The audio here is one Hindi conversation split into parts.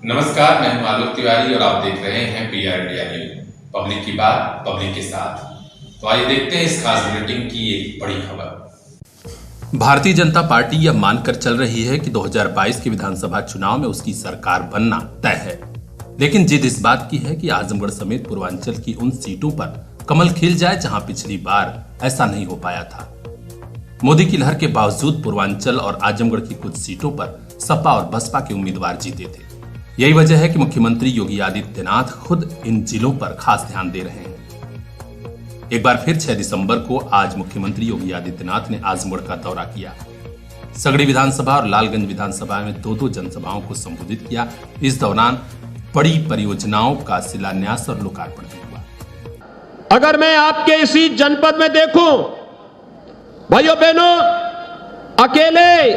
नमस्कार, मैं हूं आलोक तिवारी और आप देख रहे हैं PR इंडिया न्यूज। पब्लिक की बात पब्लिक के साथ। तो आइए देखते हैं इस खास बुलेटिन की एक बड़ी खबर। भारतीय जनता पार्टी यह मानकर चल रही है कि 2022 के विधानसभा चुनाव में उसकी सरकार बनना तय है, लेकिन जिद इस बात की है कि आजमगढ़ समेत पूर्वांचल की उन सीटों पर कमल खिल जाए जहां पिछली बार ऐसा नहीं हो पाया था। मोदी की लहर के बावजूद पूर्वांचल और आजमगढ़ की कुछ सीटों पर सपा और बसपा के उम्मीदवार जीते थे। यही वजह है कि मुख्यमंत्री योगी आदित्यनाथ खुद इन जिलों पर खास ध्यान दे रहे हैं। एक बार फिर 6 दिसंबर को आज मुख्यमंत्री योगी आदित्यनाथ ने आजमगढ़ का दौरा किया। सगड़ी विधानसभा और लालगंज विधानसभा में 2-2 जनसभाओं को संबोधित किया। इस दौरान बड़ी परियोजनाओं का शिलान्यास और लोकार्पण भी हुआ। अगर मैं आपके इसी जनपद में देखूं, भाइयों बहनों, अकेले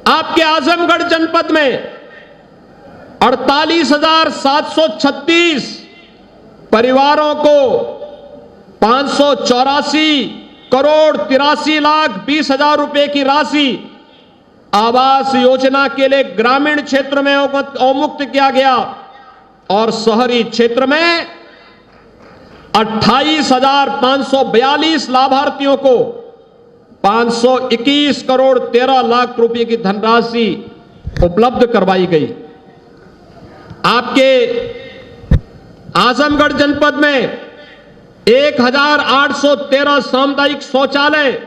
आपके आजमगढ़ जनपद में 48,736 परिवारों को 584 करोड़ 83 लाख 20 हजार रुपए की राशि आवास योजना के लिए ग्रामीण क्षेत्र में अवमुक्त किया गया और शहरी क्षेत्र में 28,542 लाभार्थियों को 521 करोड़ 13 लाख रुपए की धनराशि उपलब्ध करवाई गई। आपके आजमगढ़ जनपद में 1,813 सामुदायिक शौचालय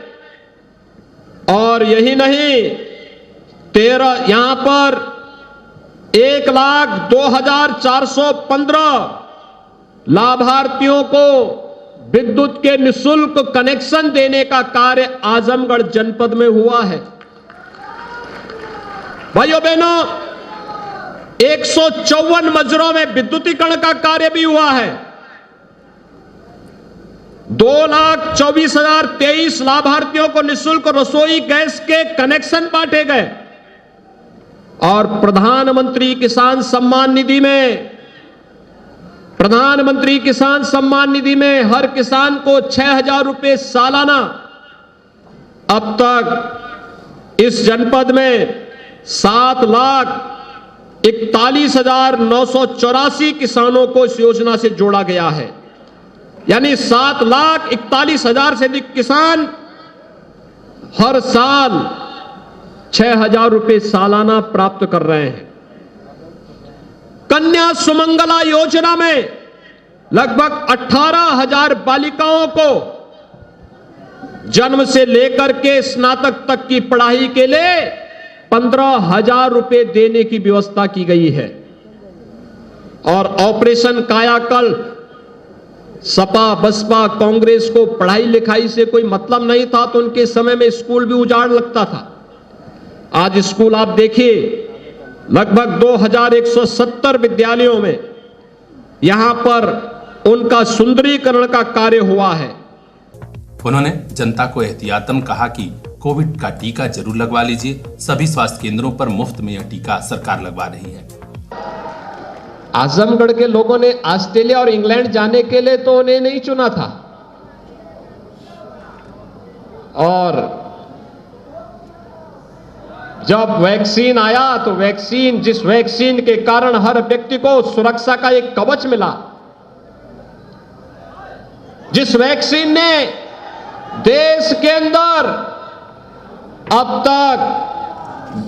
और यही नहीं 13 यहां पर 1,02,415 लाभार्थियों को विद्युत के निःशुल्क कनेक्शन देने का कार्य आजमगढ़ जनपद में हुआ है। भाइयों बहनों, 154 मजरों में विद्युतीकरण का कार्य भी हुआ है। 2,24,023 लाभार्थियों को निःशुल्क रसोई गैस के कनेक्शन बांटे गए और प्रधानमंत्री किसान सम्मान निधि में हर किसान को 6,000 रुपए सालाना। अब तक इस जनपद में 7,41,984 किसानों को इस योजना से जोड़ा गया है। यानी 7,41,000 से अधिक किसान हर साल 6,000 रुपए सालाना प्राप्त कर रहे हैं। कन्या सुमंगला योजना में लगभग 18,000 बालिकाओं को जन्म से लेकर के स्नातक तक की पढ़ाई के लिए 15,000 रुपए देने की व्यवस्था की गई है। और ऑपरेशन कायाकल्प, सपा बसपा कांग्रेस को पढ़ाई लिखाई से कोई मतलब नहीं था, तो उनके समय में स्कूल भी उजाड़ लगता था। आज स्कूल आप देखिए, लगभग 2,170 विद्यालयों में यहां पर उनका सुंदरीकरण का कार्य हुआ है। उन्होंने जनता को एहतियातन कहा कि कोविड का टीका जरूर लगवा लीजिए। सभी स्वास्थ्य केंद्रों पर मुफ्त में यह टीका सरकार लगवा रही है। आजमगढ़ के लोगों ने ऑस्ट्रेलिया और इंग्लैंड जाने के लिए तो उन्हें नहीं चुना था, और जब वैक्सीन आया तो जिस वैक्सीन के कारण हर व्यक्ति को सुरक्षा का एक कवच मिला, जिस वैक्सीन ने देश के अंदर अब तक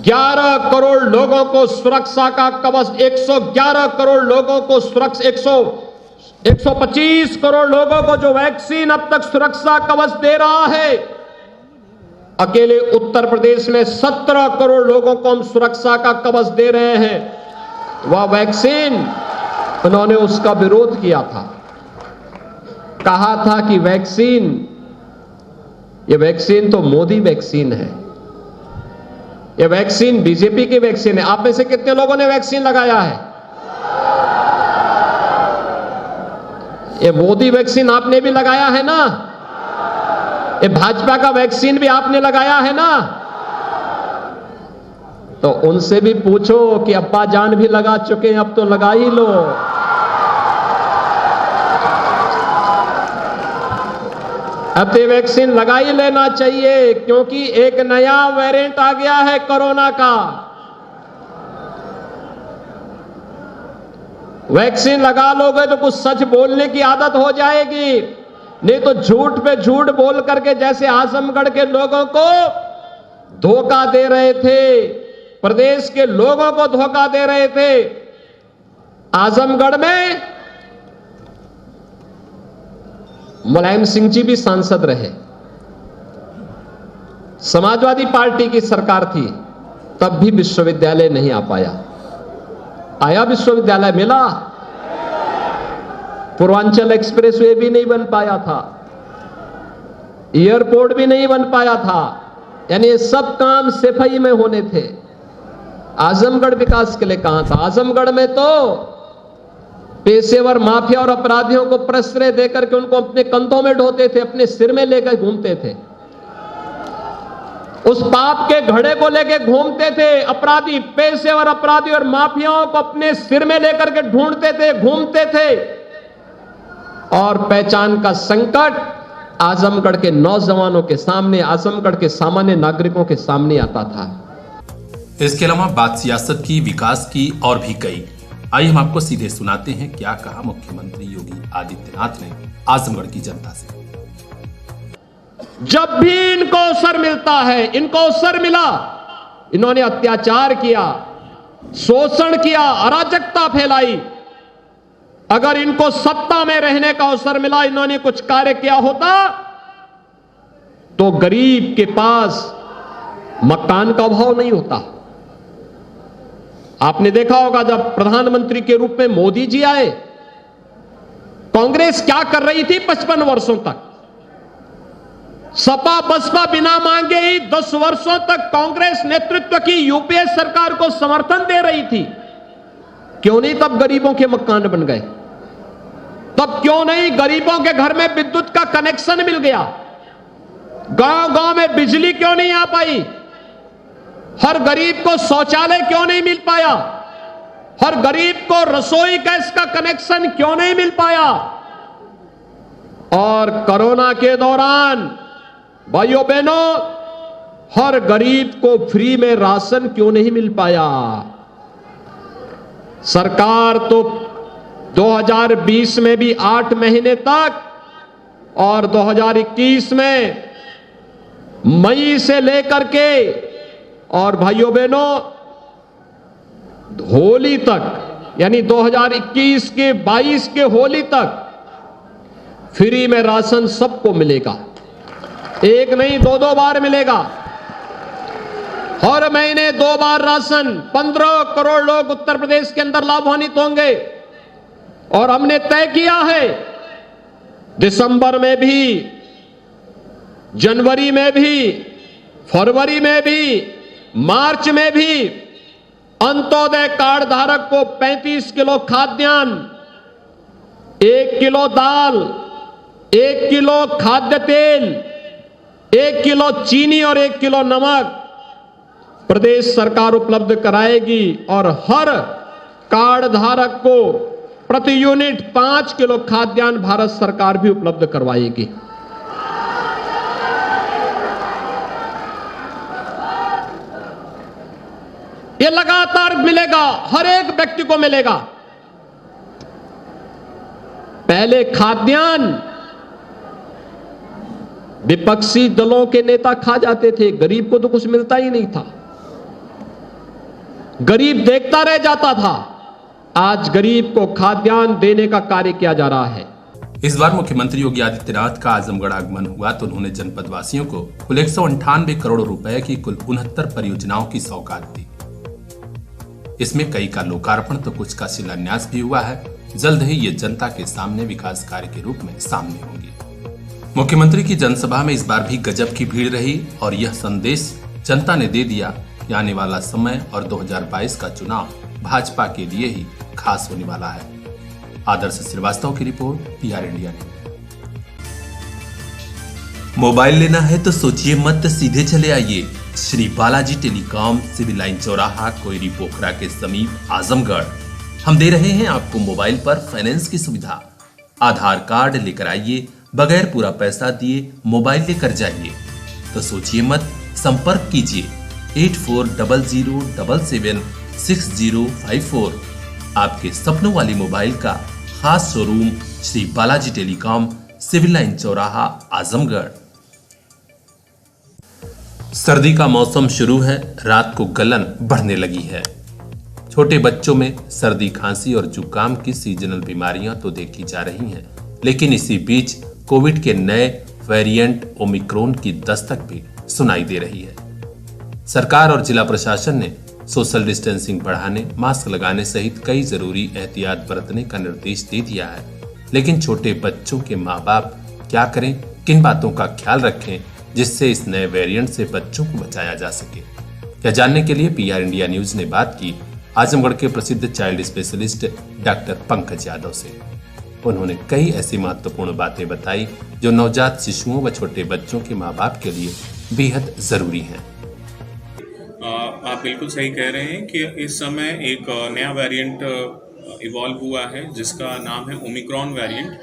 11 करोड़ लोगों को सुरक्षा का कवच, 111 करोड़ लोगों को सुरक्षा, 125 करोड़ लोगों को जो वैक्सीन अब तक सुरक्षा कवच दे रहा है, अकेले उत्तर प्रदेश में 17 करोड़ लोगों को हम सुरक्षा का कवच दे रहे हैं। वह वैक्सीन, उन्होंने उसका विरोध किया था, कहा था कि ये वैक्सीन तो मोदी वैक्सीन है, ये वैक्सीन बीजेपी की वैक्सीन है। आप में से कितने लोगों ने वैक्सीन लगाया है? ये मोदी वैक्सीन आपने भी लगाया है ना? ये भाजपा का वैक्सीन भी आपने लगाया है ना? तो उनसे भी पूछो कि अब्बा जान भी लगा चुके हैं, अब तो लगा ही लो। अब ये वैक्सीन लगा ही लेना चाहिए, क्योंकि एक नया वेरिएंट आ गया है कोरोना का। वैक्सीन लगा लोगे तो कुछ सच बोलने की आदत हो जाएगी, नहीं तो झूठ पे झूठ बोल करके जैसे आजमगढ़ के लोगों को धोखा दे रहे थे, प्रदेश के लोगों को धोखा दे रहे थे। आजमगढ़ में मुलायम सिंह जी भी सांसद रहे, समाजवादी पार्टी की सरकार थी, तब भी विश्वविद्यालय नहीं आ पाया। आया विश्वविद्यालय मिला, पूर्वांचल एक्सप्रेसवे भी नहीं बन पाया था, एयरपोर्ट भी नहीं बन पाया था, यानी ये सब काम सफाई में होने थे। आजमगढ़ विकास के लिए कहां था? आजमगढ़ में तो पेशेवर माफिया और अपराधियों को प्रश्रय देकर के उनको अपने कंधों में ढोते थे, अपने सिर में लेकर घूमते थे, उस पाप के घड़े को लेकर घूमते थे। अपराधी, पेशेवर अपराधी और माफियाओं को अपने सिर में लेकर के ढूंढते थे, घूमते थे, और पहचान का संकट आजमगढ़ के नौजवानों के सामने, आजमगढ़ के सामान्य नागरिकों के सामने आता था। इसके अलावा बात सियासत की, विकास की और भी कई। आइए हम आपको सीधे सुनाते हैं क्या कहा मुख्यमंत्री योगी आदित्यनाथ ने आजमगढ़ की जनता से। जब भी इनको अवसर मिलता है, इनको अवसर मिला, इन्होंने अत्याचार किया, शोषण किया, अराजकता फैलाई। अगर इनको सत्ता में रहने का अवसर मिला, इन्होंने कुछ कार्य किया होता, तो गरीब के पास मकान का अभाव नहीं होता। आपने देखा होगा जब प्रधानमंत्री के रूप में मोदी जी आए, कांग्रेस क्या कर रही थी 55 वर्षों तक? सपा बसपा बिना मांगे ही 10 वर्षों तक कांग्रेस नेतृत्व की यूपीए सरकार को समर्थन दे रही थी। क्यों नहीं तब गरीबों के मकान बन गए? तब क्यों नहीं गरीबों के घर में विद्युत का कनेक्शन मिल गया? गांव गांव में बिजली क्यों नहीं आ पाई? हर गरीब को शौचालय क्यों नहीं मिल पाया? हर गरीब को रसोई गैस का कनेक्शन क्यों नहीं मिल पाया? और कोरोना के दौरान भाइयों बहनों, हर गरीब को फ्री में राशन क्यों नहीं मिल पाया? सरकार तो 2020 में भी 8 महीने तक और 2021 में मई से लेकर के और भाइयों बहनों होली तक, यानी 2021 के 22 के होली तक फ्री में राशन सबको मिलेगा। एक नहीं 2-2 बार मिलेगा। हर महीने 2 बार राशन। 15 करोड़ लोग उत्तर प्रदेश के अंदर लाभान्वित होंगे। और हमने तय किया है दिसंबर में भी, जनवरी में भी, फरवरी में भी, मार्च में भी अंत्योदय कार्ड धारक को 35 किलो खाद्यान्न, 1 किलो दाल, 1 किलो खाद्य तेल, 1 किलो चीनी और 1 किलो नमक प्रदेश सरकार उपलब्ध कराएगी। और हर कार्ड धारक को प्रति यूनिट 5 किलो खाद्यान्न भारत सरकार भी उपलब्ध करवाएगी। ये लगातार मिलेगा, हर एक व्यक्ति को मिलेगा। पहले खाद्यान्न विपक्षी दलों के नेता खा जाते थे, गरीब को तो कुछ मिलता ही नहीं था, गरीब देखता रह जाता था। आज गरीब को खाद्यान्न देने का कार्य किया जा रहा है। इस बार मुख्यमंत्री योगी आदित्यनाथ का आजमगढ़ आगमन हुआ तो उन्होंने जनपद वासियों को कुल 198 करोड़ रुपए की कुल 69 परियोजनाओं की सौगात दी। इसमें कई का लोकार्पण तो कुछ का शिलान्यास भी हुआ है। जल्द ही ये जनता के सामने विकास कार्य के रूप में सामने होंगे। मुख्यमंत्री की जनसभा में इस बार भी गजब की भीड़ रही और यह संदेश जनता ने दे दिया कि आने वाला समय और 2022 का चुनाव भाजपा के लिए ही खास होने वाला है। आदर्श श्रीवास्तव की report, PR India news. Mobile लेना है तो सोचिए मत, सीधे चले आइए Shri Balaji telecom, civil line चौराहा, कोयरी पोखरा के समीप, आजमगढ़। हम दे रहे हैं आपको मोबाइल पर फाइनेंस की सुविधा। आधार कार्ड लेकर आइए, बगैर पूरा पैसा दिए मोबाइल लेकर जाइए। तो सोचिए मत, संपर्क कीजिए 8400776054। आपके सपनों वाली मोबाइल का खास showroom Shri Balaji telecom, civil line चौराहा, आजमगढ़। सर्दी का मौसम शुरू है, रात को गलन बढ़ने लगी है। छोटे बच्चों में सर्दी, खांसी और जुकाम की सीजनल बीमारियां तो देखी जा रही हैं, लेकिन इसी बीच कोविड के नए वेरिएंट ओमिक्रॉन की दस्तक भी सुनाई दे रही है। सरकार और जिला प्रशासन ने सोशल डिस्टेंसिंग बढ़ाने, मास्क लगाने सहित कई जरूरी एहतियात बरतने का निर्देश दे दिया है, लेकिन छोटे बच्चों के माँ बाप क्या करें, किन बातों का ख्याल रखें जिससे इस नए वेरिएंट से बच्चों को बचाया जा सके। क्या जानने के लिए PR इंडिया न्यूज ने बात की आजमगढ़ के प्रसिद्ध child specialist doctor Pankaj Yadav से। उन्होंने कई ऐसी महत्वपूर्ण बातें बताई जो नवजात शिशुओं व छोटे बच्चों के माँ बाप के लिए बेहद जरूरी हैं। आप बिल्कुल सही कह रहे हैं कि इस समय एक नया वेरिएंट इवॉल्व हुआ है जिसका नाम है ओमिक्रॉन वेरिएंट,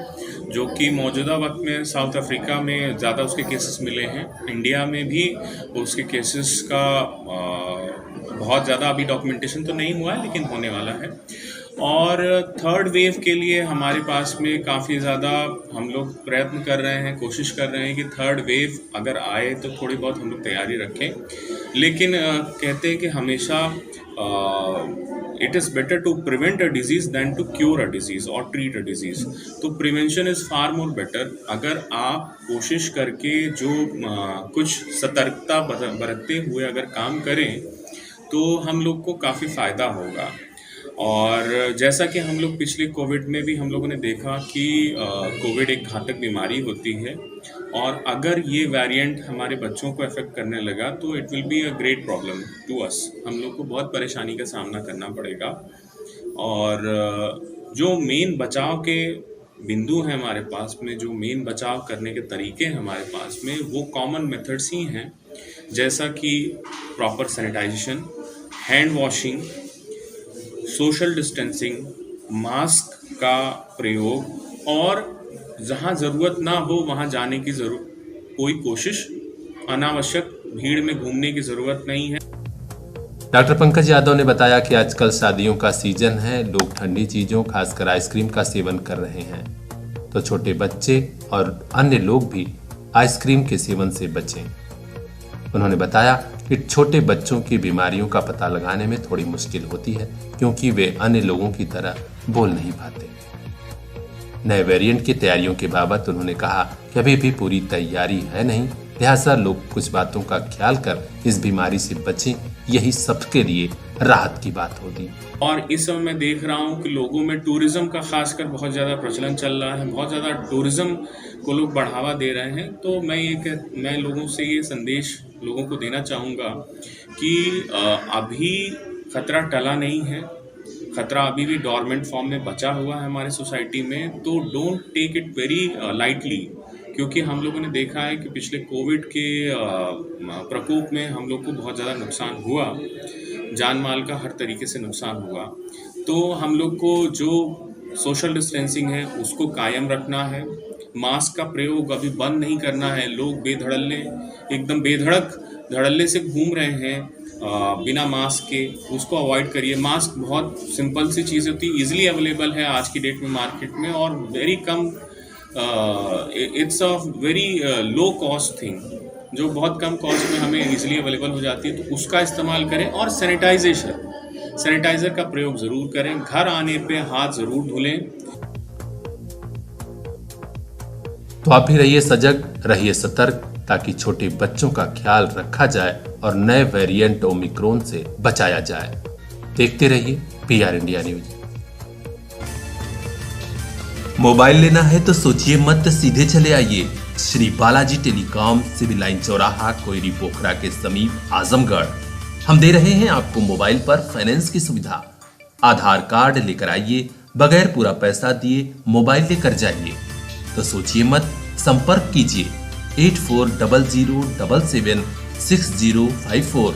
जो कि मौजूदा वक्त में साउथ अफ्रीका में ज़्यादा उसके केसेस मिले हैं। इंडिया में भी उसके केसेस का बहुत ज़्यादा अभी डॉक्यूमेंटेशन तो नहीं हुआ है, लेकिन होने वाला है। और थर्ड वेव के लिए हमारे पास में काफ़ी ज़्यादा हम लोग प्रयत्न कर रहे हैं, कोशिश कर रहे हैं कि थर्ड वेव अगर आए तो थोड़ी बहुत हम लोग तैयारी रखें। लेकिन कहते हैं कि हमेशा it is better to prevent a disease than to cure a disease और ट्रीट अ डिजीज़। तो prevention is far more better. अगर आप कोशिश करके जो कुछ सतर्कता बरतते हुए अगर काम करें तो हम लोग को काफ़ी फ़ायदा होगा। और जैसा कि हम लोग पिछले कोविड में भी हम लोगों ने देखा कि कोविड एक घातक बीमारी होती है, और अगर ये वेरिएंट हमारे बच्चों को अफेक्ट करने लगा तो it will be a great problem to us. हम लोग को बहुत परेशानी का सामना करना पड़ेगा। और जो मेन बचाव के बिंदु हैं हमारे पास में, जो मेन बचाव करने के तरीके हैं हमारे पास में, वो कॉमन मेथड्स ही हैं, जैसा कि proper sanitization, hand washing, social distancing, mask का प्रयोग, और जहां ज़रूरत ना हो वहां जाने की कोई कोशिश, अनावश्यक भीड़ में घूमने की ज़रूरत नहीं है। डॉक्टर पंकज यादव ने बताया कि आजकल शादियों का सीजन है, लोग ठंडी चीज़ों खासकर आइसक्रीम का सेवन कर रहे हैं, तो छोटे बच्चे और अन्य लोग भी आइसक्रीम के सेवन से बचें। उन्होंने बताया कि छोटे बच्चों की बीमारियों का पता लगाने में थोड़ी मुश्किल होती है, क्योंकि वे अन्य लोगों की तरह बोल नहीं पाते। नए वेरिएंट की तैयारियों के बाबत उन्होंने कहा कि अभी भी पूरी तैयारी है नहीं, लिहाजा लोग कुछ बातों का ख्याल कर इस बीमारी से बचें, यही सबके लिए राहत की बात होगी। और इस समय मैं देख रहा हूँ कि लोगों में टूरिज्म का खासकर बहुत ज़्यादा प्रचलन चल रहा है, बहुत ज़्यादा टूरिज्म को लोग बढ़ावा दे रहे हैं। तो मैं लोगों से ये संदेश लोगों को देना चाहूँगा कि अभी खतरा टला नहीं है, खतरा अभी भी डोरमेंट फॉर्म में बचा हुआ है हमारे सोसाइटी में। तो don't take it very lightly, क्योंकि हम लोगों ने देखा है कि पिछले कोविड के प्रकोप में हम लोग को बहुत ज़्यादा नुकसान हुआ, जान माल का हर तरीके से नुकसान हुआ। तो हम लोग को जो सोशल डिस्टेंसिंग है उसको कायम रखना है, मास्क का प्रयोग अभी बंद नहीं करना है। लोग एकदम बेधड़क धड़ल्ले से घूम रहे हैं बिना मास्क के, उसको अवॉइड करिए। मास्क बहुत सिंपल सी चीज़ होती है, ईजिली अवेलेबल है आज की डेट में मार्केट में, और very come, it's a very low cost thing, जो बहुत कम कॉस्ट में हमें इजीली अवेलेबल हो जाती है, तो उसका इस्तेमाल करें। और सैनिटाइज़र का प्रयोग ज़रूर करें, घर आने पे हाथ ज़रूर धुलें। तो आप भी रहिए सजग, रहिए सतर्क, ताकि छोटे बच्चों का ख्याल रखा जाए और नए वेरिएंट ओमिक्रॉन से बचाया जाए। देखते रहिए PR इंडिया न्यूज। मोबाइल लेना है तो सोचिए मत, सीधे चले आइए Shri Balaji telecom, civil line चौराहा, कोयरी पोखरा के समीप, आजमगढ़। हम दे रहे हैं आपको मोबाइल पर फाइनेंस की सुविधा। आधार कार्ड लेकर आइए, बगैर पूरा पैसा दिए मोबाइल लेकर जाइए। तो सोचिए मत, संपर्क कीजिए 8400776054।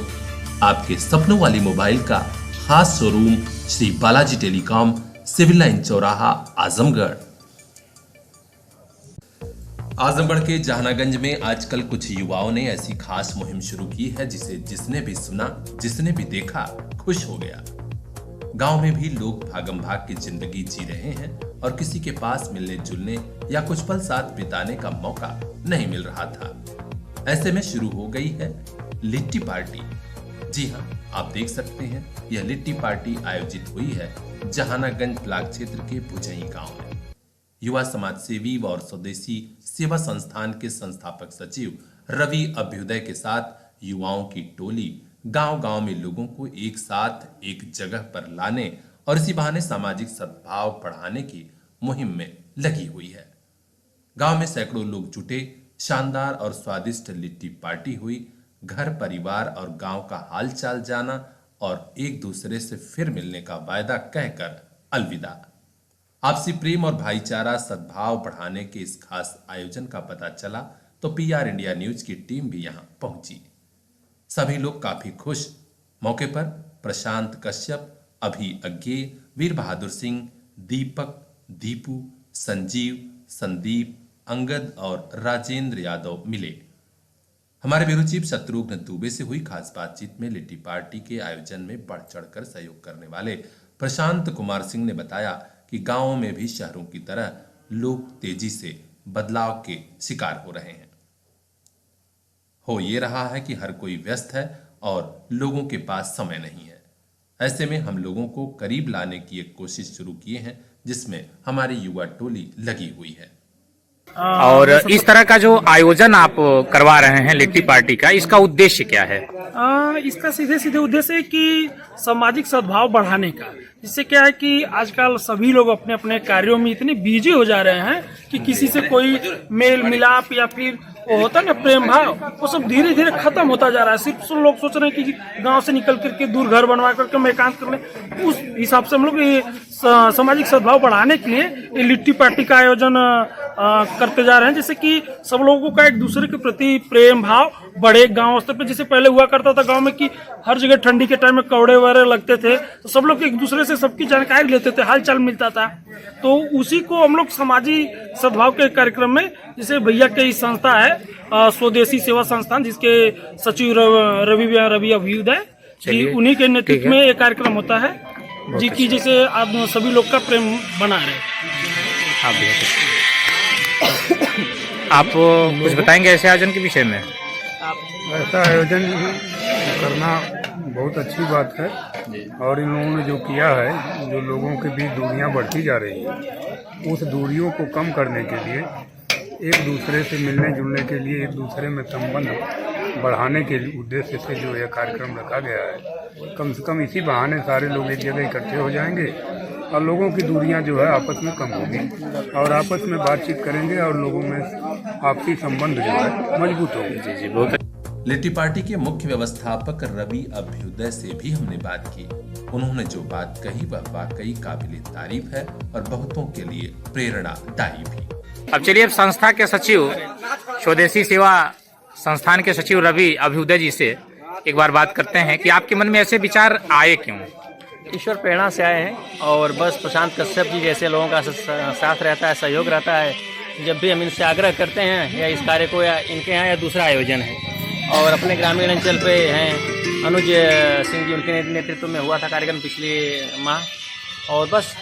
आपके सपनों वाली मोबाइल का खास showroom Shri Balaji telecom, civil line चौराहा, आजमगढ़। आजमगढ़ के जहानागंज में आजकल कुछ युवाओं ने ऐसी खास मुहिम शुरू की है जिसे जिसने भी सुना, जिसने भी देखा, खुश हो गया। गांव में भी लोग भागम भाग की जिंदगी जी रहे हैं और किसी के पास मिलने जुलने या कुछ पल साथ बिताने का मौका नहीं मिल रहा था। ऐसे में शुरू हो गई है लिट्टी पार्टी। जी हाँ, आप देख सकते हैं यह लिट्टी पार्टी आयोजित हुई है जहानागंज ब्लॉक क्षेत्र के भुजई गांव में। युवा समाज सेवी और स्वदेशी सेवा संस्थान के संस्थापक सचिव रवि अभ्युदय के साथ युवाओं की टोली गांव-गांव में लोगों को एक साथ एक जगह पर लाने और इसी बहाने सामाजिक सद्भाव बढ़ाने की मुहिम में लगी हुई है। गांव में सैकड़ों लोग जुटे, शानदार और स्वादिष्ट लिट्टी पार्टी हुई। घर परिवार और गांव का हालचाल जाना और एक दूसरे से फिर मिलने का वायदा कहकर अलविदा। आपसी प्रेम और भाईचारा सद्भाव बढ़ाने के इस खास आयोजन का पता चला तो पीआर इंडिया न्यूज की टीम भी यहां पहुंची। सभी लोग काफी खुश। मौके पर प्रशांत कश्यप, अभी अज्ञे, वीर बहादुर सिंह, दीपक, दीपू, संजीव, संदीप, अंगद और राजेंद्र यादव मिले। हमारे ब्यूरो चीफ शत्रुघ्न दुबे से हुई खास बातचीत में लिट्टी पार्टी के आयोजन में बढ़ चढ़कर सहयोग करने वाले प्रशांत कुमार सिंह ने बताया कि गांवों में भी शहरों की तरह लोग तेजी से बदलाव के शिकार हो रहे हैं। हो ये रहा है कि हर कोई व्यस्त है और लोगों के पास समय नहीं है। ऐसे में हम लोगों को करीब लाने की एक कोशिश शुरू किए हैं जिसमें हमारी युवा टोली लगी हुई है। और इस तरह का जो आयोजन आप करवा रहे हैं लिट्टी पार्टी का, इसका उद्देश्य क्या है? इसका सीधे सीधे उद्देश्य है कि सामाजिक सद्भाव बढ़ाने का। इससे क्या है कि आजकल सभी लोग अपने अपने कार्यों में इतने बिजी हो जा रहे हैं कि किसी से कोई मेल मिलाप या फिर वो होता है ना प्रेम भाव, वो सब धीरे धीरे खत्म होता जा रहा है। सिर्फ लोग सोच रहे हैं कि गांव से निकल करके दूर घर बनवा करके हम एकांत कर लें। उस हिसाब से हम लोग ये सामाजिक सद्भाव बढ़ाने के लिए ये लिट्टी पार्टी का आयोजन करते जा रहे हैं, जिससे कि सब लोगों का एक दूसरे के प्रति प्रेम भाव बढ़े। गांव स्तर पे जैसे पहले हुआ करता था गांव में कि हर जगह ठंडी के टाइम में कौड़े वगैरह लगते थे, तो सब लोग एक दूसरे से सबकी जानकारी लेते थे, हाल चाल मिलता था। तो उसी को हम लोग सामाजिक सद्भाव के कार्यक्रम में, जैसे भैया की संस्था है स्वदेशी सेवा संस्थान, जिसके सचिव रवि अभ्युदय जी, उन्हीं के नेतृत्व में एक कार्यक्रम होता है जी की जैसे आप सभी लोग का प्रेम बना रहे। आप कुछ बताएंगे ऐसे आयोजन के विषय में? ऐसा आयोजन करना बहुत अच्छी बात है और इन लोगों ने जो किया है, जो लोगों के बीच दूरियां बढ़ती जा रही हैं, उस दूरियों को कम करने के लिए, एक दूसरे से मिलने जुलने के लिए, एक दूसरे में संबंध बढ़ाने के उद्देश्य से जो यह कार्यक्रम रखा गया है, कम से कम इसी बहाने सारे लोग एक जगह इकट्ठे हो जाएंगे और लोगों की दूरियां जो है आपस में कम होगी और आपस में बातचीत करेंगे और लोगों में आपसी संबंध जो है मजबूत होंगे। जी बहुत। लिट्टी पार्टी के मुख्य व्यवस्थापक रवि अभ्युदय से भी हमने बात की। उन्होंने जो बात कही वह वाकई काबिले तारीफ है और बहुतों के लिए प्रेरणादायी भी। अब चलिए अब संस्था के सचिव, स्वदेशी सेवा संस्थान के सचिव रवि अभ्युदय जी से एक बार बात करते हैं कि आपके मन में ऐसे विचार आए क्यों? ईश्वर प्रेरणा से आए हैं और बस प्रशांत कश्यप जी जैसे लोगों का साथ रहता है, सहयोग रहता है। जब भी हम इनसे आग्रह करते हैं या इस कार्य को, या इनके यहाँ या दूसरा आयोजन है, और अपने ग्रामीण अंचल पे हैं अनुज सिंह जी, उनके नेतृत्व में हुआ था कार्यक्रम पिछले माह, और बस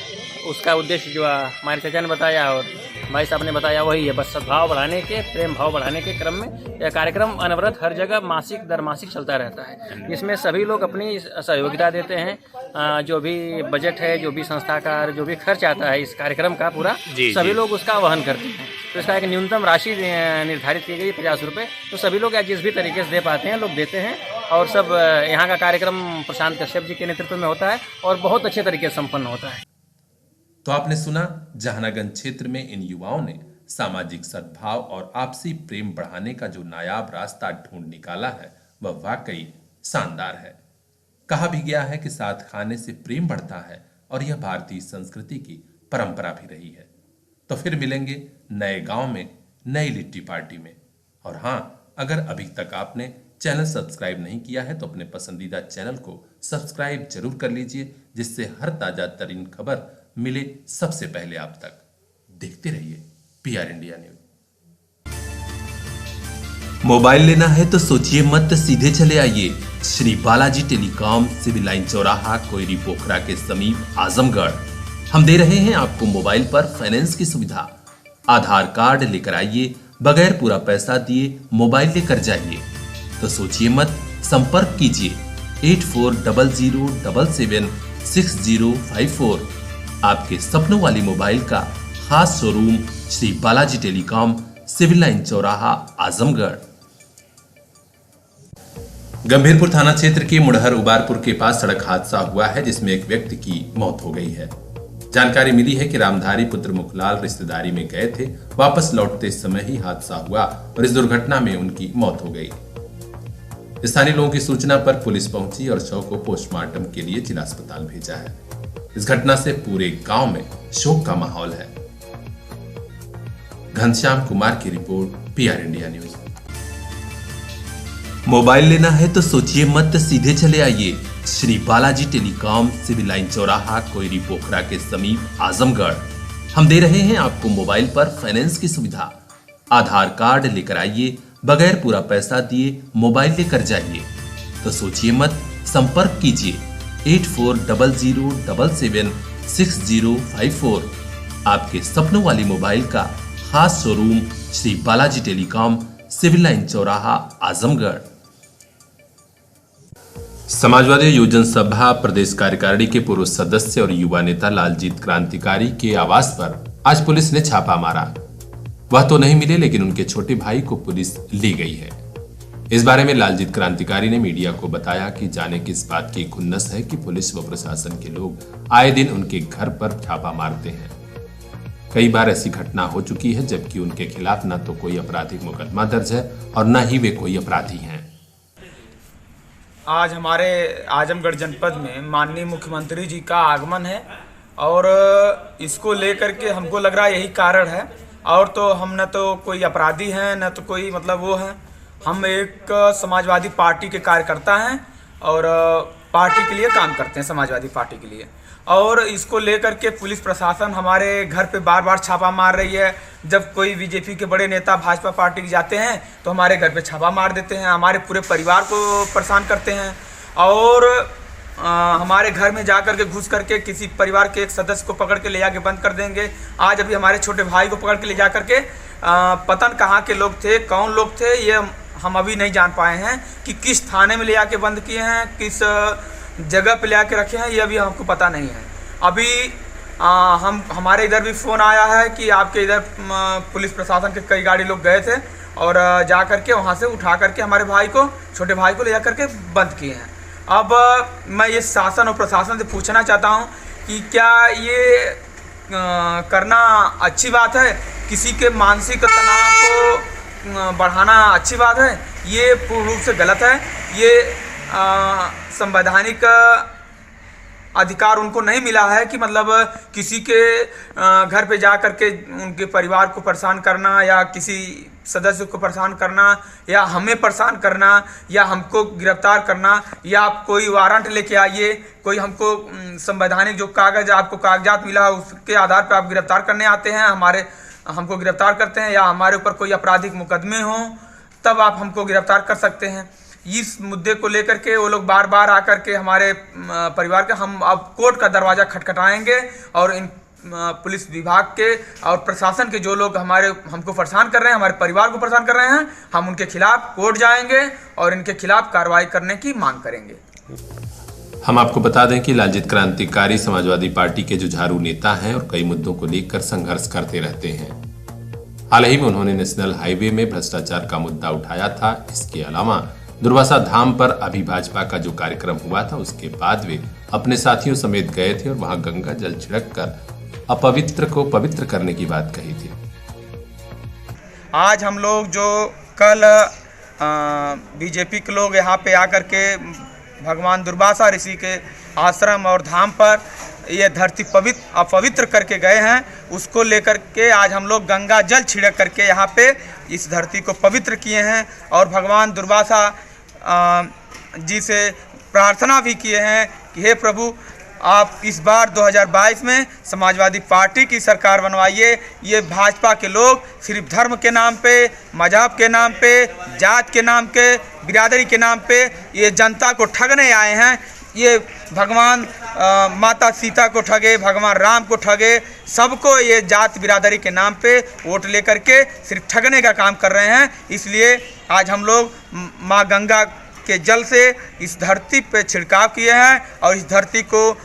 उसका उद्देश्य जो हमारे चाचा ने बताया और भाई साहब ने बताया वही है, बस सद्भाव बढ़ाने के, प्रेम भाव बढ़ाने के क्रम में यह कार्यक्रम अनवरत हर जगह मासिक दर मासिक चलता रहता है, जिसमें सभी लोग अपनी सहयोगिता देते हैं। जो भी बजट है, जो भी संस्था का जो भी खर्च आता है इस कार्यक्रम का पूरा, सभी लोग उसका वहन करते हैं। तो इसका एक न्यूनतम राशि निर्धारित की गई 50 रुपये, तो सभी लोग जिस भी तरीके से दे पाते हैं लोग देते हैं। और सब यहाँ का कार्यक्रम प्रशांत कश्यप जी के नेतृत्व में होता है और बहुत अच्छे तरीके से संपन्न होता है। तो आपने सुना, जहानागंज क्षेत्र में इन युवाओं ने सामाजिक सद्भाव और आपसी प्रेम बढ़ाने का जो नायाब रास्ता ढूंढ निकाला है वह वाकई शानदार है। कहा भी गया है कि साथ खाने से प्रेम बढ़ता है और यह भारतीय संस्कृति की परंपरा भी रही है। तो फिर मिलेंगे नए गांव में, नई लिट्टी पार्टी में। और हाँ, अगर अभी तक आपने चैनल सब्सक्राइब नहीं किया है तो अपने पसंदीदा चैनल को सब्सक्राइब जरूर कर लीजिए, जिससे हर ताजा तरीन खबर मिले सबसे पहले आप तक। देखते रहिए पीआर इंडिया न्यूज। मोबाइल लेना है तो सोचिए मत, सीधे चले आइए Shri Balaji telecom, civil line चौराहा, कोयरी पोखरा के समीप आजमगढ़। हम दे रहे हैं आपको मोबाइल पर फाइनेंस की सुविधा। आधार कार्ड लेकर आइए, बगैर पूरा पैसा दिए मोबाइल लेकर जाइए। तो सोचिए मत, संपर्क कीजिए 8400776054। आपके सपनों वाली मोबाइल का खास showroom Shri Balaji telecom, civil line चौराहा, आजमगढ़। गंभीरपुर थाना क्षेत्र के मुड़हर उबारपुर के पास सड़क हादसा हुआ है, जिसमें एक व्यक्ति की मौत हो गई है। जानकारी मिली है कि रामधारी पुत्र मुखलाल रिश्तेदारी में गए थे। वापस लौटते समय ही हादसा हुआ और इस दुर्घटना में उनकी मौत हो गई। स्थानीय लोगों की सूचना पर पुलिस पहुंची और शव को पोस्टमार्टम के लिए जिला अस्पताल भेजा है। इस घटना से पूरे गांव में शोक का माहौल है। घनश्याम कुमार की report, PR India news. Mobile लेना है तो सोचिए मत, सीधे चले आइए Shri Balaji telecom, civil line चौराहा, कोयरी पोखरा के समीप आजमगढ़। हम दे रहे हैं आपको मोबाइल पर फाइनेंस की सुविधा। आधार कार्ड लेकर आइए, बगैर पूरा पैसा दिए मोबाइल लेकर जाइए। तो सोचिए मत, संपर्क कीजिए 8400776054। आपके सपनों वाली मोबाइल का खास showroom Shri Balaji telecom, civil line चौराहा, आजमगढ़। समाजवादी योजना सभा प्रदेश कार्यकारिणी के पूर्व सदस्य और युवा नेता लालजीत क्रांतिकारी के आवास पर आज पुलिस ने छापा मारा। वह तो नहीं मिले, लेकिन उनके छोटे भाई को पुलिस ले गई है। इस बारे में लालजीत क्रांतिकारी ने मीडिया को बताया कि जाने किस बात की खुन्नस है कि पुलिस व प्रशासन के लोग आए दिन उनके घर पर छापा मारते हैं। कई बार ऐसी घटना हो चुकी है जबकि उनके खिलाफ न तो कोई आपराधिक मुकदमा दर्ज है और न ही वे कोई अपराधी हैं। आज हमारे आजमगढ़ जनपद में माननीय मुख्यमंत्री जी का आगमन है और इसको लेकर के हमको लग रहा है यही कारण है। और तो हम न तो कोई अपराधी हैं, न तो कोई मतलब वो है। हम एक समाजवादी पार्टी के कार्यकर्ता हैं और पार्टी के लिए काम करते हैं, समाजवादी पार्टी के लिए। और इसको लेकर के पुलिस प्रशासन हमारे घर पे बार बार छापा मार रही है। जब कोई बीजेपी के बड़े नेता भाजपा पार्टी के जाते हैं तो हमारे घर पे छापा मार देते हैं, हमारे पूरे परिवार को परेशान करते हैं। और हमारे घर में जा कर के घुस करके किसी परिवार के एक सदस्य को पकड़ के ले जाके बंद कर देंगे। आज अभी हमारे छोटे भाई को पकड़ के ले जा करके पता न कहाँ के लोग थे, कौन लोग थे, ये हम अभी नहीं जान पाए हैं कि किस थाने में ले जाके बंद किए हैं, किस जगह पे ले आके रखे हैं, ये अभी हमको पता नहीं है। अभी हमारे इधर भी फ़ोन आया है कि आपके इधर पुलिस प्रशासन के कई गाड़ी लोग गए थे और जा करके वहाँ से उठा करके हमारे भाई को, छोटे भाई को ले जा करके बंद किए हैं। अब मैं ये शासन और प्रशासन से पूछना चाहता हूँ कि क्या ये करना अच्छी बात है? किसी के मानसिक तनाव को बढ़ाना अच्छी बात है? ये पूर्ण रूप से गलत है। ये संवैधानिक अधिकार उनको नहीं मिला है कि मतलब किसी के घर पे जा कर के उनके परिवार को परेशान करना या किसी सदस्य को परेशान करना या हमें परेशान करना या हमको गिरफ्तार करना या आप कोई वारंट लेके आइए, कोई हमको संवैधानिक जो कागज आपको कागजात मिला उसके आधार पे आप गिरफ्तार करने आते हैं, हमको गिरफ्तार करते हैं, या हमारे ऊपर कोई आपराधिक मुकदमे हों तब आप हमको गिरफ्तार कर सकते हैं। इस मुद्दे को लेकर के वो लोग बार बार आकर के हमारे परिवार के, हम अब कोर्ट का दरवाज़ा खटखटाएंगे और इन पुलिस विभाग के और प्रशासन के जो लोग हमको परेशान कर रहे हैं, हमारे परिवार को परेशान कर रहे हैं, हम उनके खिलाफ कोर्ट जाएंगे और इनके खिलाफ कार्रवाई करने की मांग करेंगे। हम आपको बता दें कि लालजीत क्रांतिकारी समाजवादी पार्टी के जुझारू नेता हैं और कई मुद्दों को लेकर संघर्ष करते रहते हैं। हाल ही में उन्होंने नेशनल हाईवे में भ्रष्टाचार का मुद्दा उठाया था। इसके अलावा दुर्वासा धाम पर अभी भाजपा का जो कार्यक्रम हुआ था उसके बाद वे अपने साथियों समेत गए थे और वहां गंगा जल छिड़क कर अपवित्र को पवित्र करने की बात कही थी। आज हम लोग जो कल बीजेपी के लोग यहाँ पे आकर के भगवान दुर्वासा ऋषि के आश्रम और धाम पर ये धरती अपवित्र करके गए हैं, उसको लेकर के आज हम लोग गंगा जल छिड़क करके यहाँ पे इस धरती को पवित्र किए हैं और भगवान दुर्वासा जी से प्रार्थना भी किए हैं कि हे प्रभु आप इस बार 2022 में समाजवादी पार्टी की सरकार बनवाइए। ये भाजपा के लोग सिर्फ धर्म के नाम पे, मजहब के नाम पे, जात के नाम के, बिरादरी के नाम पे ये जनता को ठगने आए हैं। ये भगवान माता सीता को ठगे, भगवान राम को ठगे, सबको ये जात बिरादरी के नाम पे वोट लेकर के सिर्फ ठगने का काम कर रहे हैं। इसलिए आज हम लोग माँ गंगा के जल से इस धरती पे छिड़काव किए हैं और इस धरती को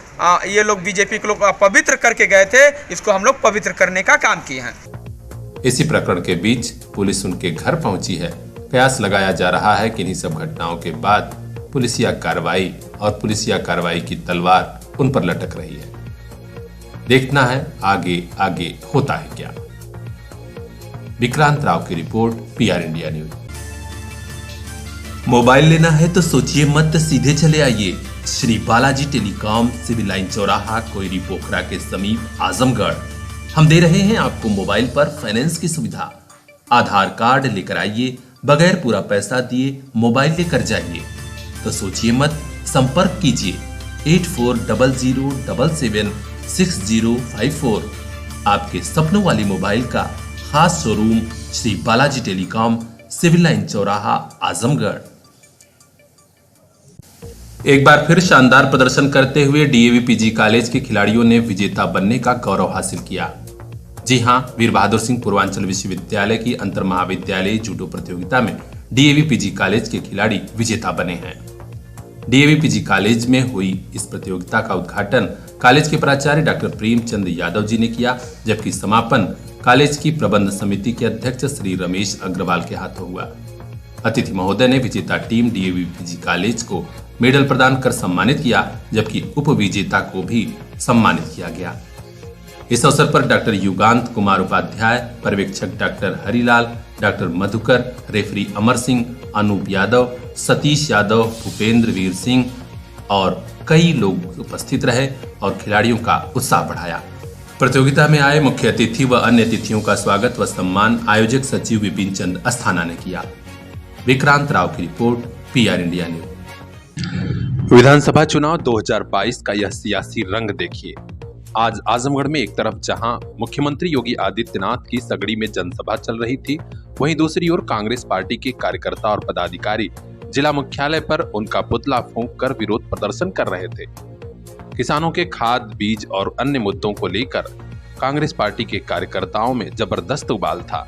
ये लोग बीजेपी के लोग पवित्र करके गए थे, इसको हम लोग पवित्र करने का काम किए हैं। इसी प्रकरण के बीच पुलिस उनके घर पहुंची है। कयास लगाया जा रहा है कि इन्हीं सब घटनाओं के बाद पुलिसिया कार्रवाई और पुलिसिया कार्रवाई की तलवार उन पर लटक रही है। देखना है आगे आगे होता है क्या। विक्रांत राव की report, PR India news. Mobile लेना है तो सोचिए मत, सीधे चले आइए Shri Balaji telecom, civil line चौराहा, कोयरी पोखरा के समीप, आजमगढ़। हम दे रहे हैं आपको मोबाइल पर फाइनेंस की सुविधा। आधार कार्ड लेकर आइए, बगैर पूरा पैसा दिए मोबाइल लेकर जाइए। तो सोचिए मत, संपर्क कीजिए 8400776054। आपके सपनों वाली मोबाइल का खास showroom Shri Balaji telecom, civil line चौराहा, आजमगढ़। एक बार फिर शानदार प्रदर्शन करते हुए DAV PG कॉलेज के खिलाड़ियों ने विजेता बनने का गौरव हासिल किया। जी हां, वीर बहादुर सिंह पूर्वांचल विश्वविद्यालय की अंतर महाविद्यालय जूडो प्रतियोगिता में DAV PG कॉलेज के खिलाड़ी विजेता बने हैं। DAV PG कॉलेज में हुई इस प्रतियोगिता का उद्घाटन कॉलेज के प्राचार्य डॉक्टर प्रेमचंद यादव जी ने किया, जबकि समापन कॉलेज की प्रबंध समिति के अध्यक्ष श्री रमेश अग्रवाल के हाथों हुआ। अतिथि महोदय ने विजेता टीम DAV PG कॉलेज को मेडल प्रदान कर सम्मानित किया, जबकि उप विजेता को भी सम्मानित किया गया। इस अवसर पर डॉक्टर युगांत कुमार उपाध्याय, पर्यवेक्षक doctor Harilal, doctor Madhukar, referee Amar Singh, Anoop Yadav, Satish Yadav, Bhupendra Veer Singh और कई लोग उपस्थित रहे और खिलाड़ियों का उत्साह बढ़ाया। प्रतियोगिता में आए मुख्य अतिथि व अन्य अतिथियों का स्वागत व सम्मान आयोजक सचिव विपिन चंद अस्थाना ने किया। विक्रांत राव की रिपोर्ट, PR इंडिया न्यूज। विधानसभा चुनाव 2022 का यह सियासी रंग देखिए। आज आजमगढ़ में एक तरफ जहां मुख्यमंत्री योगी आदित्यनाथ की सगड़ी में जनसभा चल रही थी, वहीं दूसरी ओर कांग्रेस पार्टी के कार्यकर्ता और पदाधिकारी जिला मुख्यालय पर उनका पुतला फूंक कर विरोध प्रदर्शन कर रहे थे। किसानों के खाद, बीज और अन्य मुद्दों को लेकर कांग्रेस पार्टी के कार्यकर्ताओं में जबरदस्त उबाल था।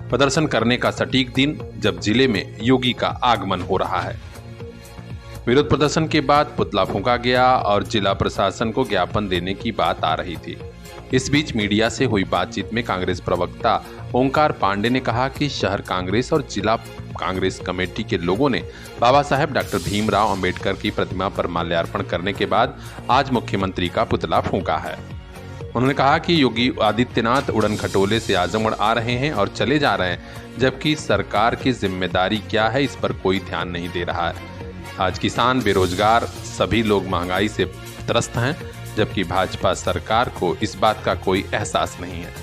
प्रदर्शन करने का सटीक दिन जब जिले में योगी का आगमन हो रहा है। विरोध प्रदर्शन के बाद पुतला फूंका गया और जिला प्रशासन को ज्ञापन देने की बात आ रही थी। इस बीच मीडिया से हुई बातचीत में कांग्रेस प्रवक्ता ओंकार पांडे ने कहा कि शहर कांग्रेस और जिला कांग्रेस कमेटी के लोगों ने बाबा साहेब डॉक्टर भीमराव अंबेडकर की प्रतिमा पर माल्यार्पण करने के बाद आज मुख्यमंत्री का पुतला फूंका है। उन्होंने कहा कि योगी आदित्यनाथ उड़न खटोले से आजमगढ़ आ रहे हैं और चले जा रहे हैं, जबकि सरकार की जिम्मेदारी क्या है इस पर कोई ध्यान नहीं दे रहा है। आज किसान, बेरोजगार, सभी लोग महंगाई से त्रस्त हैं, जबकि भाजपा सरकार को इस बात का कोई एहसास नहीं है।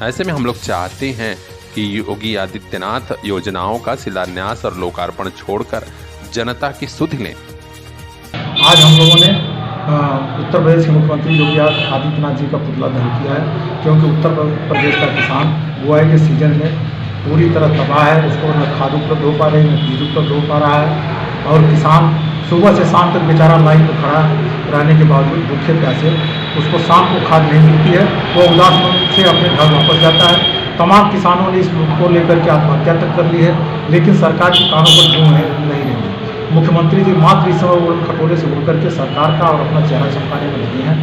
ऐसे में हम लोग चाहते हैं कि योगी आदित्यनाथ योजनाओं का शिलान्यास और लोकार्पण छोड़कर जनता की सुध लें। आज हम लोगों ने उत्तर प्रदेश के मुख्यमंत्री योगी आदित्यनाथ जी का पुतला दहन किया है, क्योंकि उत्तर प्रदेश का किसान बुआई के सीजन में पूरी तरह तबाह है। उसको न खाद उपलब्ध हो पा रही, न बीज उपलब्ध हो पा रहा है और किसान सुबह से शाम तक बेचारा लाइन पर खड़ा रहने के बावजूद भूखे प्यासे उसको शाम को खाद नहीं मिलती है, वो उदास मन से अपने घर वापस जाता है। तमाम किसानों ने इस को लेकर के आत्महत्या तक कर ली है, लेकिन सरकार के कानों पर क्यों नहीं रही। मुख्यमंत्री जी मात्र इस समय उड़न खटोले से उड़ करके सरकार का और अपना चेहरा चमकाने में लगे हैं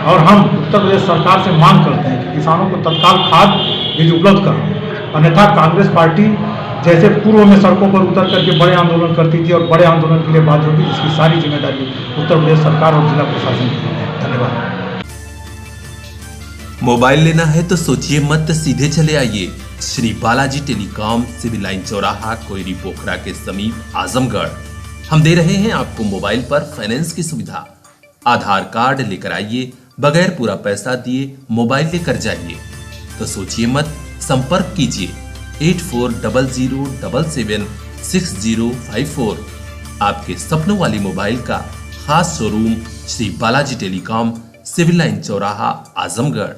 और हम उत्तर प्रदेश सरकार से मांग करते हैं कि किसानों को तत्काल खाद बीज उपलब्ध करें, अन्यथा कांग्रेस पार्टी जैसे पूर्व में सड़कों पर उतर करके बड़े आंदोलन करती थी और बड़े आंदोलन के लिए बाध्य होगी, जिसकी सारी जिम्मेदारी उत्तर प्रदेश सरकार और जिला प्रशासन की है। धन्यवाद। मोबाइल लेना है तो सोचिए मत, सीधे चले आइए Shri Balaji telecom, civil line चौराहा, कोयरी पोखरा के समीप, आजमगढ़। हम दे रहे हैं आपको मोबाइल पर फाइनेंस की सुविधा। आधार कार्ड लेकर आइए, बगैर पूरा पैसा दिए मोबाइल लेकर जाइए। तो सोचिए मत, संपर्क कीजिए 8400776054। आपके सपनों वाली मोबाइल का खास showroom Shri Balaji telecom, civil line चौराहा, आजमगढ़।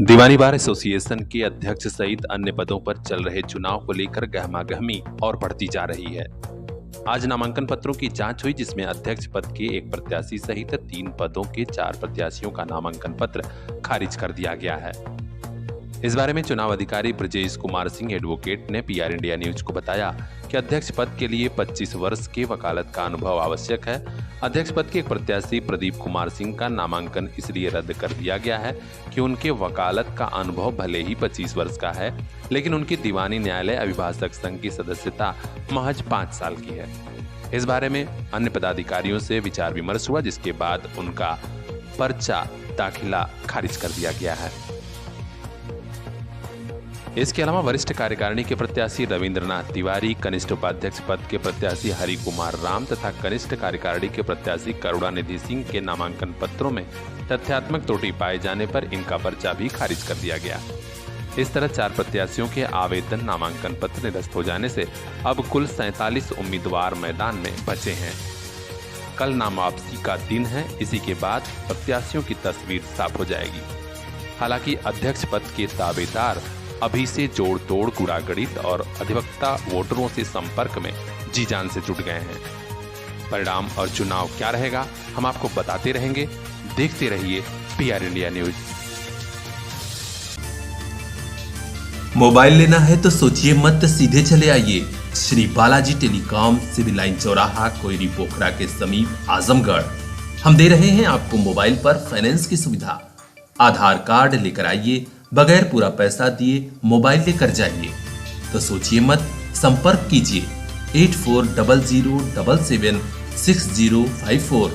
दीवानी बार एसोसिएशन के अध्यक्ष सहित अन्य पदों पर चल रहे चुनाव को लेकर गहमागहमी और बढ़ती जा रही है। आज नामांकन पत्रों की जांच हुई, जिसमें अध्यक्ष पद के एक प्रत्याशी सहित 3 पदों के 4 प्रत्याशियों का नामांकन पत्र खारिज कर दिया गया है। इस बारे में चुनाव अधिकारी ब्रजेश कुमार सिंह एडवोकेट ने पीआर इंडिया न्यूज को बताया कि अध्यक्ष पद के लिए 25 वर्ष के वकालत का अनुभव आवश्यक है। अध्यक्ष पद के एक प्रत्याशी प्रदीप कुमार सिंह का नामांकन इसलिए रद्द कर दिया गया है कि उनके वकालत का अनुभव भले ही 25 वर्ष का है, लेकिन उनकी दीवानी न्यायालय अभिभाषक संघ की सदस्यता महज 5 साल की है। इस बारे में अन्य पदाधिकारियों से विचार विमर्श हुआ, जिसके बाद उनका पर्चा दाखिला खारिज कर दिया गया है। इसके अलावा वरिष्ठ कार्यकारिणी के प्रत्याशी रविंद्रनाथ तिवारी, कनिष्ठ उपाध्यक्ष पद के प्रत्याशी हरि कुमार राम तथा कनिष्ठ कार्यकारिणी के प्रत्याशी करुणानिधि सिंह के नामांकन पत्रों में तथ्यात्मक त्रुटि पाए जाने पर इनका पर्चा भी खारिज कर दिया गया। इस तरह 4 प्रत्याशियों के आवेदन नामांकन पत्र निरस्त हो जाने से अब कुल 47 उम्मीदवार मैदान में बचे हैं। कल नाम वापसी का दिन है। इसी के बाद प्रत्याशियों की तस्वीर साफ हो जाएगी। हालांकि अध्यक्ष पद के दावेदार अभी से जोड़ तोड़, कूड़ागणित और अधिवक्ता वोटरों से संपर्क में जी जान से जुट गए हैं। परिणाम और चुनाव क्या रहेगा, हम आपको बताते रहेंगे। देखते रहिए पीआर इंडिया न्यूज। मोबाइल लेना है तो सोचिए मत, सीधे चले आइए Shri Balaji telecom, civil line चौराहा, कोयरी पोखरा के समीप, आजमगढ़। हम दे रहे हैं आपको मोबाइल पर फाइनेंस की सुविधा। आधार कार्ड लेकर आइए, बगैर पूरा पैसा दिए मोबाइल लेकर जाइए। तो सोचिए मत, संपर्क कीजिए 8400776054।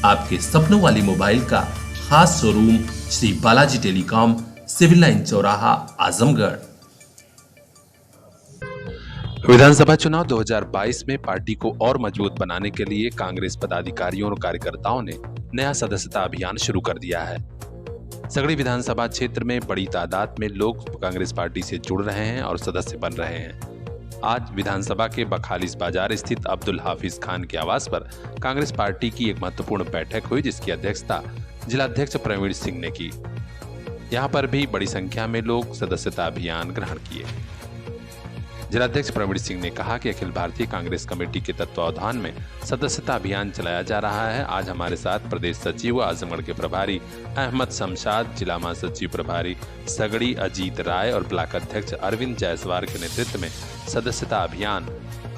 आपके सपनों वाली मोबाइल का खास showroom Shri Balaji telecom, civil line चौराहा, आजमगढ़। विधानसभा चुनाव 2022 में पार्टी को और मजबूत बनाने के लिए कांग्रेस पदाधिकारियों और कार्यकर्ताओं ने नया सदस्यता अभियान शुरू कर दिया है। सगड़ी विधानसभा क्षेत्र में बड़ी तादाद में लोग कांग्रेस पार्टी से जुड़ रहे हैं और सदस्य बन रहे हैं। आज विधानसभा के बखालिस बाजार स्थित अब्दुल हाफिज खान के आवास पर कांग्रेस पार्टी की एक महत्वपूर्ण बैठक हुई, जिसकी अध्यक्षता जिलाध्यक्ष प्रवीण सिंह ने की। यहां पर भी बड़ी संख्या में लोग सदस्यता अभियान ग्रहण किए। जिलाध्यक्ष प्रवीण सिंह ने कहा कि अखिल भारतीय कांग्रेस कमेटी के तत्वावधान में सदस्यता अभियान चलाया जा रहा है। आज हमारे साथ प्रदेश सचिव आजमगढ़ के प्रभारी अहमद शमशाद, जिला महासचिव प्रभारी सगड़ी अजीत राय और ब्लॉक अध्यक्ष अरविंद जायसवाल के नेतृत्व में सदस्यता अभियान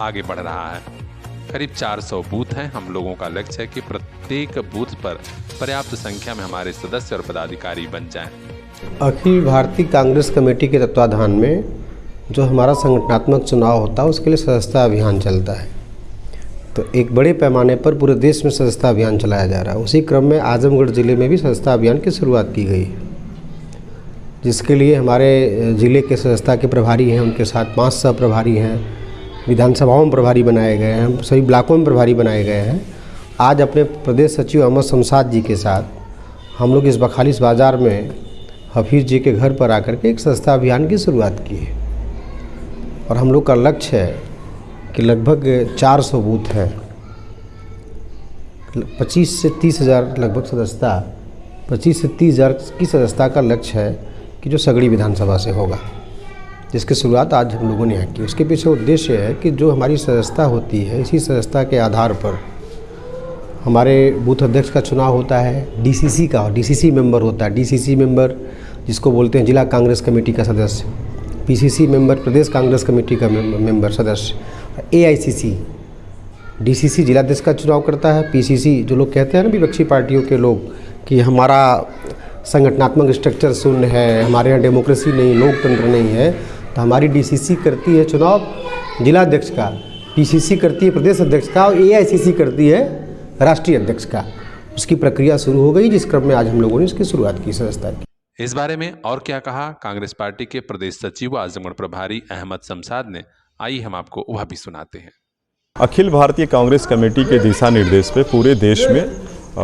आगे बढ़ रहा है। करीब 400 बूथ हैं। हम लोगों का लक्ष्य है कि प्रत्येक बूथ पर पर्याप्त संख्या में हमारे सदस्य और पदाधिकारी बन जाएं। अखिल भारतीय कांग्रेस कमेटी के तत्वाधान में जो हमारा संगठनात्मक चुनाव होता है, उसके लिए सदस्यता अभियान चलता है। तो एक बड़े पैमाने पर पूरे देश में सदस्यता अभियान चलाया जा रहा है। उसी क्रम में आजमगढ़ ज़िले में भी सदस्यता अभियान की शुरुआत की गई है, जिसके लिए हमारे ज़िले के सदस्यता के प्रभारी हैं, उनके साथ 5 सह प्रभारी हैं, विधानसभाओं में प्रभारी बनाए गए हैं, सभी ब्लॉकों में प्रभारी बनाए गए हैं। आज अपने प्रदेश सचिव अहमद शमशाद जी के साथ हम लोग इस बखालिस बाज़ार में हफीज़ जी के घर पर आकर के एक सदस्यता अभियान की शुरुआत की है। और हम लोग का लक्ष्य है कि लगभग 400 बूथ हैं, 25 से 30 हज़ार लगभग सदस्यता, 25 से 30 हज़ार की सदस्यता का लक्ष्य है कि जो सगड़ी विधानसभा से होगा, जिसकी शुरुआत आज हम लोगों ने यहाँ की। उसके पीछे उद्देश्य है कि जो हमारी सदस्यता होती है, इसी सदस्यता के आधार पर हमारे बूथ अध्यक्ष का चुनाव होता है, डीसीसी का, डीसीसी मेंबर होता है। डीसीसी मेंबर जिसको बोलते हैं जिला कांग्रेस कमेटी का सदस्य, पीसीसी मेंबर प्रदेश कांग्रेस कमेटी का मेंबर सदस्य, एआईसीसी, डीसीसी जिलाध्यक्ष का चुनाव करता है। पीसीसी जो लोग कहते हैं ना विपक्षी पार्टियों के लोग कि हमारा संगठनात्मक स्ट्रक्चर शून्य है, हमारे यहाँ डेमोक्रेसी नहीं, लोकतंत्र नहीं है, तो हमारी डीसीसी करती है चुनाव जिलाध्यक्ष का, पीसीसी करती है प्रदेश अध्यक्ष का और एआईसीसी करती है राष्ट्रीय अध्यक्ष का। उसकी प्रक्रिया शुरू हो गई, जिस क्रम में आज हम लोगों ने इसकी शुरुआत की सदस्यता की। इस बारे में और क्या कहा कांग्रेस पार्टी के प्रदेश सचिव आजमगढ़ प्रभारी अहमद शमशाद ने, आइए हम आपको वह भी सुनाते हैं। अखिल भारतीय कांग्रेस कमेटी के दिशा निर्देश पे पूरे देश में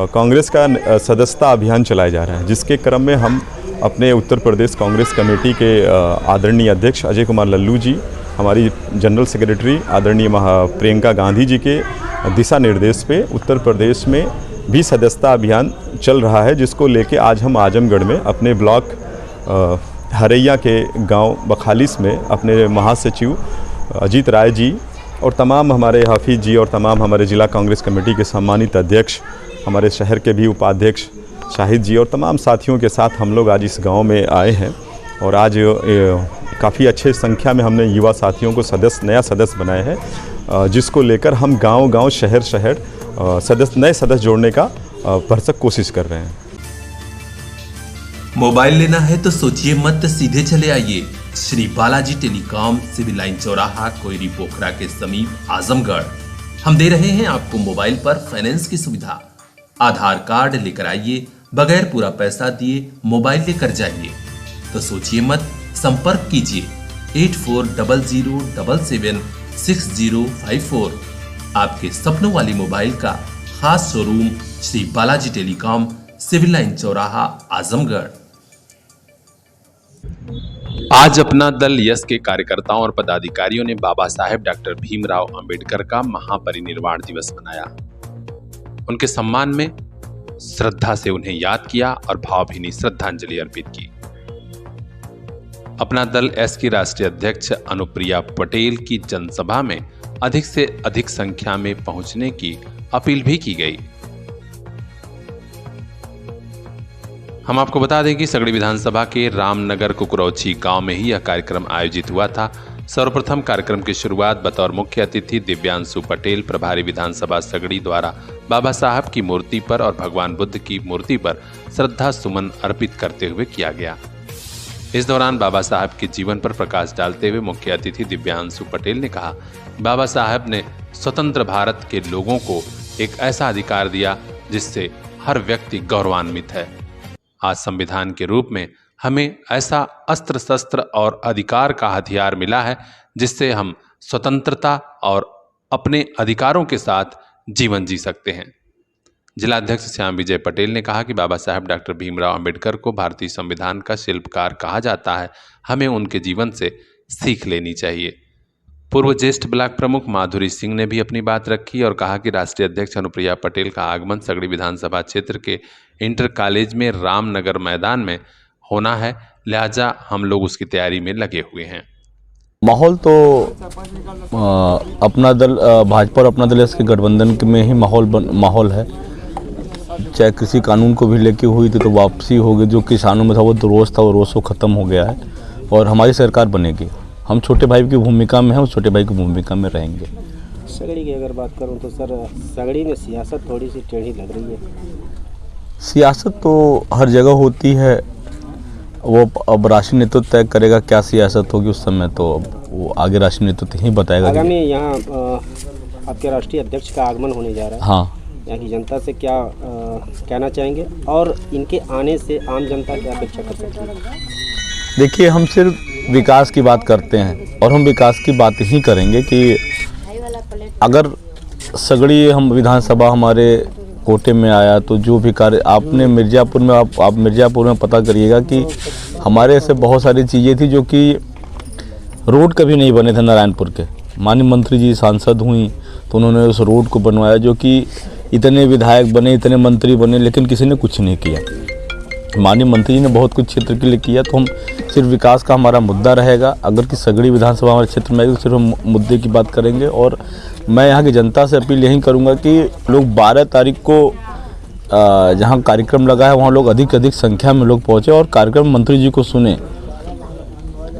कांग्रेस का सदस्यता अभियान चलाया जा रहा है, जिसके क्रम में हम अपने उत्तर प्रदेश कांग्रेस कमेटी के आदरणीय अध्यक्ष अजय कुमार लल्लू जी, हमारी जनरल सेक्रेटरी आदरणीय प्रियंका गांधी जी के दिशा निर्देश पे उत्तर प्रदेश में भी सदस्यता अभियान चल रहा है, जिसको लेके आज हम आजमगढ़ में अपने ब्लॉक हरैया के गांव बखालिस में अपने महासचिव अजीत राय जी और तमाम हमारे हाफिज जी और तमाम हमारे जिला कांग्रेस कमेटी के सम्मानित अध्यक्ष, हमारे शहर के भी उपाध्यक्ष शाहिद जी और तमाम साथियों के साथ हम लोग आज इस गांव में आए हैं। और आज काफ़ी अच्छे संख्या में हमने युवा साथियों को नया सदस्य बनाए हैं, जिसको लेकर हम गांव-गांव, शहर-शहर नए सदस्य जोड़ने का भरसक कोशिश कर रहे हैं। मोबाइल लेना है तो सोचिए मत, सीधे चले आइए Shri Balaji telecom, civil line चौराहा, कोयरी पोखरा के समीप आजमगढ़। हम दे रहे हैं आपको मोबाइल पर फाइनेंस की सुविधा। आधार कार्ड लेकर आइए, बगैर पूरा पैसा दिए मोबाइल लेकर जाइए। तो सोचिए मत, संपर्क कीजिए 8400776054। आपके सपनों वाली मोबाइल का खास showroom Shri Balaji telecom, civil line चौराहा, आजमगढ़। आज अपना दल यस के कार्यकर्ताओं और पदाधिकारियों ने बाबा साहेब डॉक्टर भीमराव अंबेडकर का महापरिनिर्वाण दिवस मनाया। उनके सम्मान में श्रद्धा से उन्हें याद किया और भावभीनी श्रद्धांजलि अर्पित की। अपना दल एस की राष्ट्रीय अध्यक्ष अनुप्रिया पटेल की जनसभा में अधिक से अधिक संख्या में पहुंचने की अपील भी की गई। हम आपको बता दें कि सगड़ी विधानसभा के रामनगर कुकरौची गांव में ही यह कार्यक्रम आयोजित हुआ था। सर्वप्रथम कार्यक्रम की शुरुआत बतौर मुख्य अतिथि दिव्यांशु पटेल, प्रभारी विधानसभा सगड़ी, द्वारा बाबा साहब की मूर्ति पर और भगवान बुद्ध की मूर्ति पर श्रद्धा सुमन अर्पित करते हुए किया गया। इस दौरान बाबा साहब के जीवन पर प्रकाश डालते हुए मुख्य अतिथि दिव्यांशु पटेल ने कहा, बाबा साहब ने स्वतंत्र भारत के लोगों को एक ऐसा अधिकार दिया जिससे हर व्यक्ति गौरवान्वित है। आज संविधान के रूप में हमें ऐसा अस्त्र शस्त्र और अधिकार का हथियार मिला है जिससे हम स्वतंत्रता और अपने अधिकारों के साथ जीवन जी सकते हैं। जिलाध्यक्ष श्याम विजय पटेल ने कहा कि बाबा साहेब डॉक्टर भीमराव अंबेडकर को भारतीय संविधान का शिल्पकार कहा जाता है। हमें उनके जीवन से सीख लेनी चाहिए। पूर्व ज्येष्ठ ब्लॉक प्रमुख माधुरी सिंह ने भी अपनी बात रखी और कहा कि राष्ट्रीय अध्यक्ष अनुप्रिया पटेल का आगमन सगड़ी विधानसभा क्षेत्र के इंटर कॉलेज में रामनगर मैदान में होना है, लिहाजा हम लोग उसकी तैयारी में लगे हुए हैं। माहौल तो अपना दल भाजपा और अपना दल इसके गठबंधन में ही माहौल है। चाहे कृषि कानून को भी लेके हुई थी तो वापसी हो गई, जो किसानों में था वो रोष था, वो रोष वो खत्म हो गया है और हमारी सरकार बनेगी। हम छोटे भाई की भूमिका में हैं और छोटे भाई की भूमिका में रहेंगे। सगड़ी की अगर बात करूं तो सर, सगड़ी में सियासत थोड़ी सी टेढ़ी लग रही है। सियासत तो हर जगह होती है, वो अब राष्ट्रीय नेतृत्व तय करेगा क्या सियासत होगी उस समय, तो वो आगे राष्ट्रीय नेतृत्व ही बताएगा। आगामी यहाँ आपके राष्ट्रीय अध्यक्ष का आगमन होने जा रहा है। हाँ, यहाँ की जनता से क्या कहना चाहेंगे और इनके आने से आम जनता क्या अपेक्षा कर सकती है? देखिए, हम सिर्फ विकास की बात करते हैं और हम विकास की बात ही करेंगे कि अगर सगड़ी हम विधानसभा हमारे कोटे में आया तो जो भी कार्य आपने मिर्ज़ापुर में आप मिर्ज़ापुर में पता करिएगा कि हमारे ऐसे बहुत सारी चीज़ें थी जो कि रोड कभी नहीं बने थे। नारायणपुर के माननीय मंत्री जी सांसद हुई तो उन्होंने उस रोड को बनवाया, जो कि इतने विधायक बने, इतने मंत्री बने, लेकिन किसी ने कुछ नहीं किया। माननीय मंत्री जी ने बहुत कुछ क्षेत्र के लिए किया, तो हम सिर्फ विकास का हमारा मुद्दा रहेगा। अगर कि सगड़ी विधानसभा हमारे क्षेत्र में आएगी तो सिर्फ हम मुद्दे की बात करेंगे। और मैं यहाँ की जनता से अपील यही करूँगा कि लोग 12 तारीख को जहाँ कार्यक्रम लगा है वहाँ लोग अधिक संख्या में लोग पहुँचे और कार्यक्रम मंत्री जी को सुने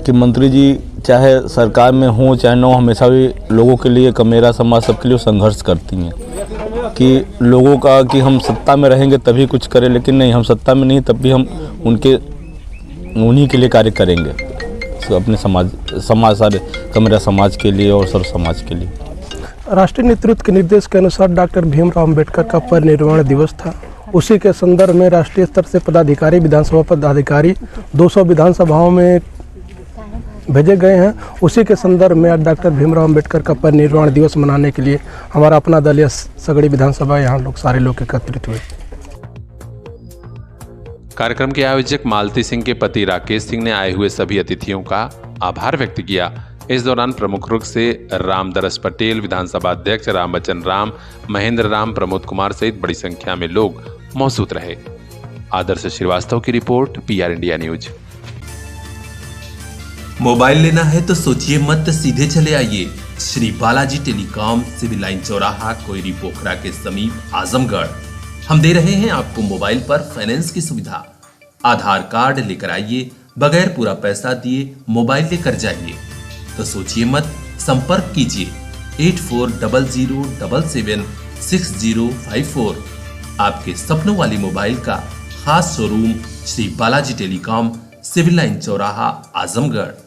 कि मंत्री जी चाहे सरकार में हो चाहे न हो, हमेशा भी लोगों के लिए, कमेरा समाज सबके लिए संघर्ष करती हैं कि लोगों का कि हम सत्ता में रहेंगे तभी कुछ करें, लेकिन नहीं, हम सत्ता में नहीं तब भी हम उन्हीं के लिए कार्य करेंगे, तो अपने समाज सारे कमेरा समाज के लिए और सर्व समाज के लिए। राष्ट्रीय नेतृत्व के निर्देश के अनुसार डॉक्टर भीमराव अंबेडकर का परिनिर्वाण दिवस था। उसी के संदर्भ में राष्ट्रीय स्तर से पदाधिकारी, विधानसभा पदाधिकारी 200 विधानसभाओं में भेजे गए हैं। उसी के संदर्भ में आज डॉक्टर भीमराव अंबेडकर का परिनिर्वाण दिवस मनाने के लिए हमारा अपना दल या सगड़ी विधानसभा यहाँ लोग सारे लोग एकत्रित हुए। कार्यक्रम के आयोजक मालती सिंह के पति राकेश सिंह ने आए हुए सभी अतिथियों का आभार व्यक्त किया, इस दौरान प्रमुख रूप से रामदरस पटेल, विधानसभा अध्यक्ष रामबचन राम, महेंद्र राम, प्रमोद कुमार सहित बड़ी संख्या में लोग मौजूद रहे। आदर्श श्रीवास्तव की report, PR India news. Mobile लेना है तो सोचिए मत, सीधे चले आइए Shri Balaji telecom, civil line चौराहा, कोयरी पोखरा के समीप, आजमगढ़। हम दे रहे हैं आपको मोबाइल पर फाइनेंस की सुविधा। आधार कार्ड लेकर आइए, बगैर पूरा पैसा दिए मोबाइल लेकर जाइए। तो सोचिए मत, संपर्क कीजिए 8400776054। आपके सपनों वाली मोबाइल का खास showroom Shri Balaji telecom, civil line चौराहा, आजमगढ़।